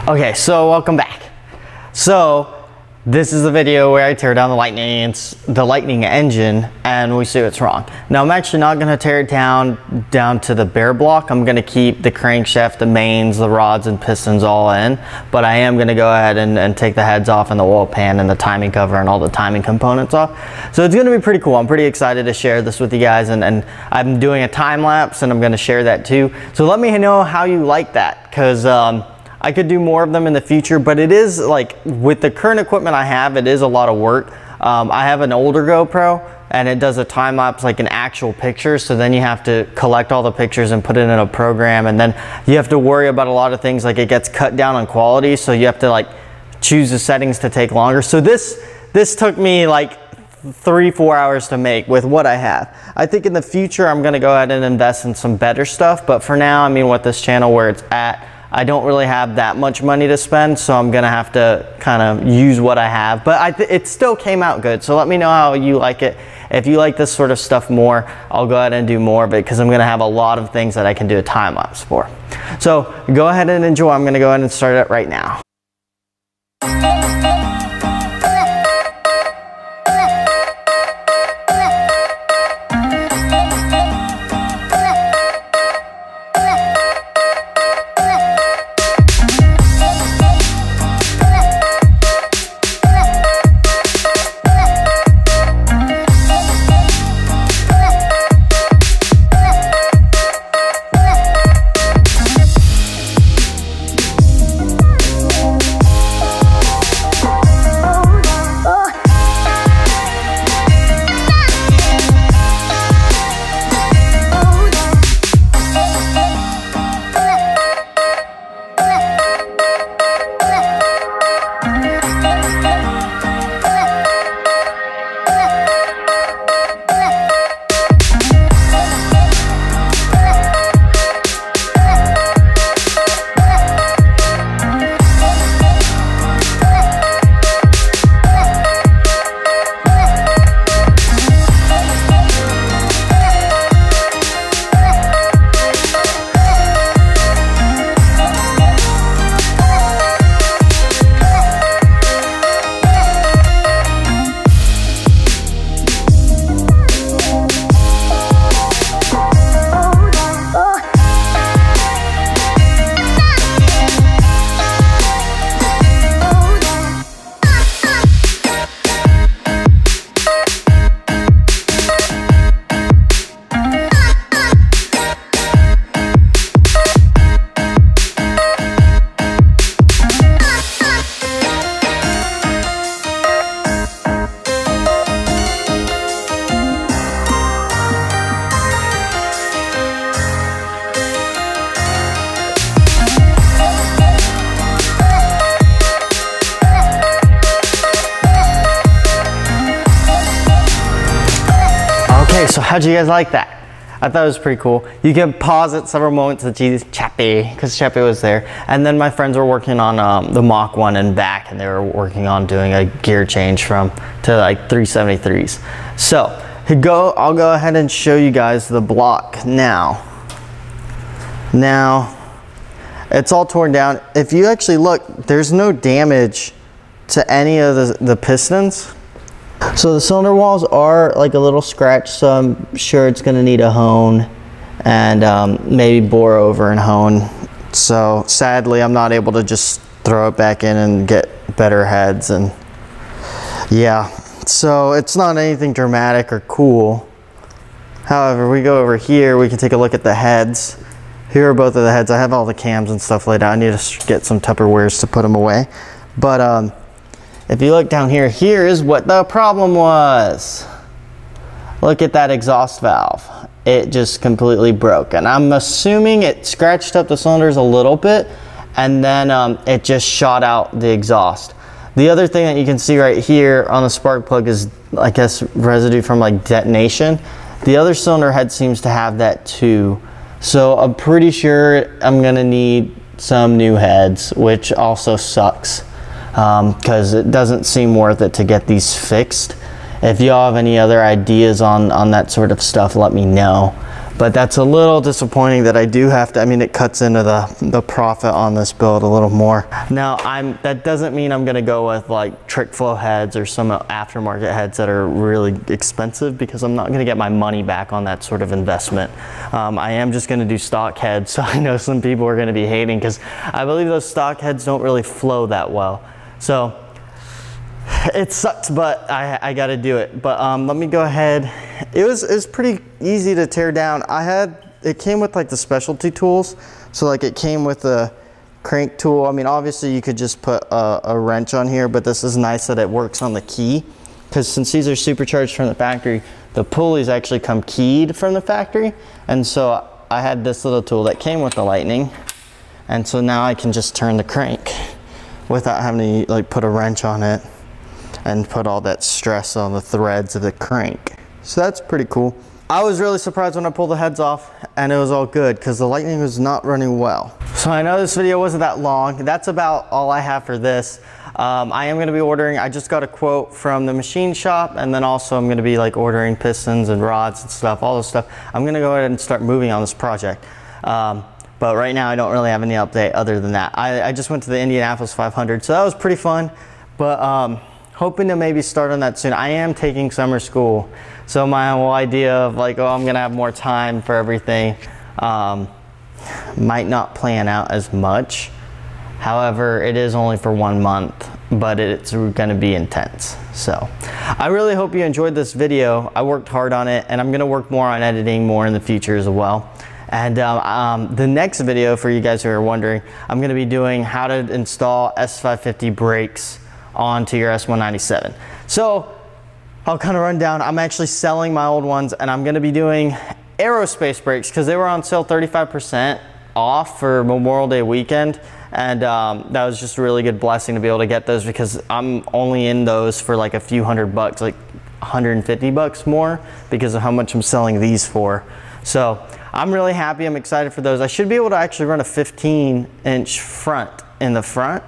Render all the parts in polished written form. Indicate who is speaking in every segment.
Speaker 1: Okay, so welcome back. So this is the video where I tear down the Lightning engine and we see what's wrong. Now I'm actually not going to tear it down to the bare block. I'm going to keep the crankshaft, the mains, the rods and pistons all in, but I am going to go ahead and take the heads off and the oil pan and the timing cover and all the timing components off. So it's going to be pretty cool. I'm pretty excited to share this with you guys, and I'm doing a time lapse and I'm going to share that too. So let me know how you like that, because I could do more of them in the future, but it is like, with the current equipment I have, it is a lot of work. I have an older GoPro and it does a time lapse like an actual picture, so then you have to collect all the pictures and put it in a program, and then you have to worry about a lot of things, like it gets cut down on quality, so you have to like choose the settings to take longer. So this took me like 3-4 hours to make with what I have. I think in the future I'm gonna go ahead and invest in some better stuff, but for now, I mean, with this channel where it's at, I don't really have that much money to spend, so I'm gonna have to kind of use what I have, but it still came out good. So let me know how you like it. If you like this sort of stuff more, I'll go ahead and do more of it, because I'm gonna have a lot of things that I can do a time lapse for. So go ahead and enjoy. I'm gonna go ahead and start it right now. So how'd you guys like that? I thought it was pretty cool. You can pause it several moments to see Chappie, because Chappie was there. And then my friends were working on the Mach 1 and back, and they were working on doing a gear change to like 373s. So I'll go ahead and show you guys the block now. Now, it's all torn down. If you actually look, there's no damage to any of the pistons. So the cylinder walls are like a little scratched, so I'm sure it's gonna need a hone and maybe bore over and hone. So sadly, I'm not able to just throw it back in and get better heads, and yeah, so it's not anything dramatic or cool. However, we go over here, we can take a look at the heads. Here are both of the heads. I have all the cams and stuff laid out. I need to get some Tupperwares to put them away. But if you look down here, here is what the problem was. Look at that exhaust valve. It just completely broke. And I'm assuming it scratched up the cylinders a little bit, and then it just shot out the exhaust. The other thing that you can see right here on the spark plug is, I guess, residue from like detonation. The other cylinder head seems to have that too. So I'm pretty sure I'm gonna need some new heads, which also sucks. Because it doesn't seem worth it to get these fixed. If y'all have any other ideas on that sort of stuff, let me know. But that's a little disappointing that I do have to, I mean, it cuts into the profit on this build a little more. Now, that doesn't mean I'm gonna go with like trick flow heads or some aftermarket heads that are really expensive, because I'm not gonna get my money back on that sort of investment. I am just gonna do stock heads, so I know some people are gonna be hating because I believe those stock heads don't really flow that well. So it sucks, but I got to do it. But let me go ahead. It was pretty easy to tear down. It came with like the specialty tools. So like it came with a crank tool. I mean, obviously you could just put a wrench on here, but this is nice that it works on the key, because since these are supercharged from the factory, the pulleys actually come keyed from the factory. And so I had this little tool that came with the Lightning. And so now I can just turn the crank without having to like put a wrench on it and put all that stress on the threads of the crank. So that's pretty cool. I was really surprised when I pulled the heads off and it was all good, because the Lightning was not running well. So I know this video wasn't that long. That's about all I have for this. I am gonna be ordering, I just got a quote from the machine shop, and then also I'm gonna be like ordering pistons and rods and stuff, all this stuff. I'm gonna go ahead and start moving on this project. But right now I don't really have any update other than that. I just went to the Indianapolis 500, so that was pretty fun. But hoping to maybe start on that soon. I am taking summer school, so my whole idea of like, oh, I'm gonna have more time for everything might not plan out as much. However, it is only for 1 month, but it's gonna be intense. So I really hope you enjoyed this video. I worked hard on it, and I'm gonna work more on editing more in the future as well. And the next video, for you guys who are wondering, I'm gonna be doing how to install S550 brakes onto your S197. So I'll kind of run down. I'm actually selling my old ones, and I'm gonna be doing aerospace brakes because they were on sale 35% off for Memorial Day weekend. And that was just a really good blessing to be able to get those, because I'm only in those for like a few $100, like 150 bucks more, because of how much I'm selling these for. So I'm really happy. I'm excited for those. I should be able to actually run a 15-inch front in the front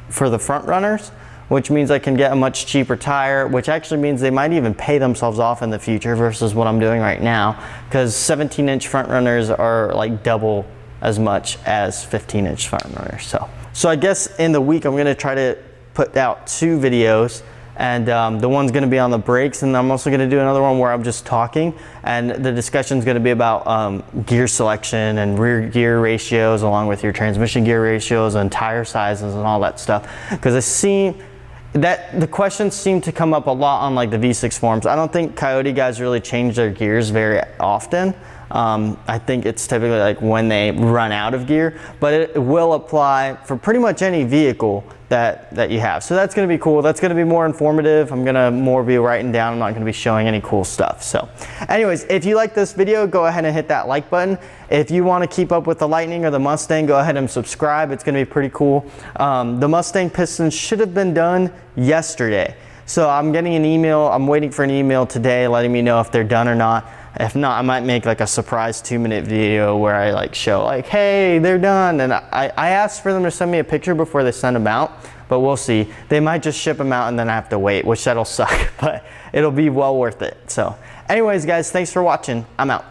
Speaker 1: for the front runners, which means I can get a much cheaper tire, which actually means they might even pay themselves off in the future versus what I'm doing right now, because 17-inch front runners are like double as much as 15-inch front runners. So I guess in the week I'm gonna try to put out 2 videos, and the one's gonna be on the brakes, and I'm also gonna do another one where I'm just talking, and the discussion's gonna be about gear selection and rear gear ratios, along with your transmission gear ratios and tire sizes and all that stuff. Because I see that the questions seem to come up a lot on like the V6 forums. I don't think Coyote guys really change their gears very often. I think it's typically like when they run out of gear, but it will apply for pretty much any vehicle that you have. So that's going to be cool. That's going to be more informative. I'm going to more be writing down. I'm not going to be showing any cool stuff. So anyways, if you like this video, go ahead and hit that like button. If you want to keep up with the Lightning or the Mustang, go ahead and subscribe. It's going to be pretty cool. The Mustang pistons should have been done yesterday. So I'm getting an email. I'm waiting for an email today letting me know if they're done or not. If not, I might make like a surprise 2-minute video where I like show like, hey, they're done. And I asked for them to send me a picture before they send them out, but we'll see. They might just ship them out and then I have to wait, which that'll suck, but it'll be well worth it. So anyways, guys, thanks for watching. I'm out.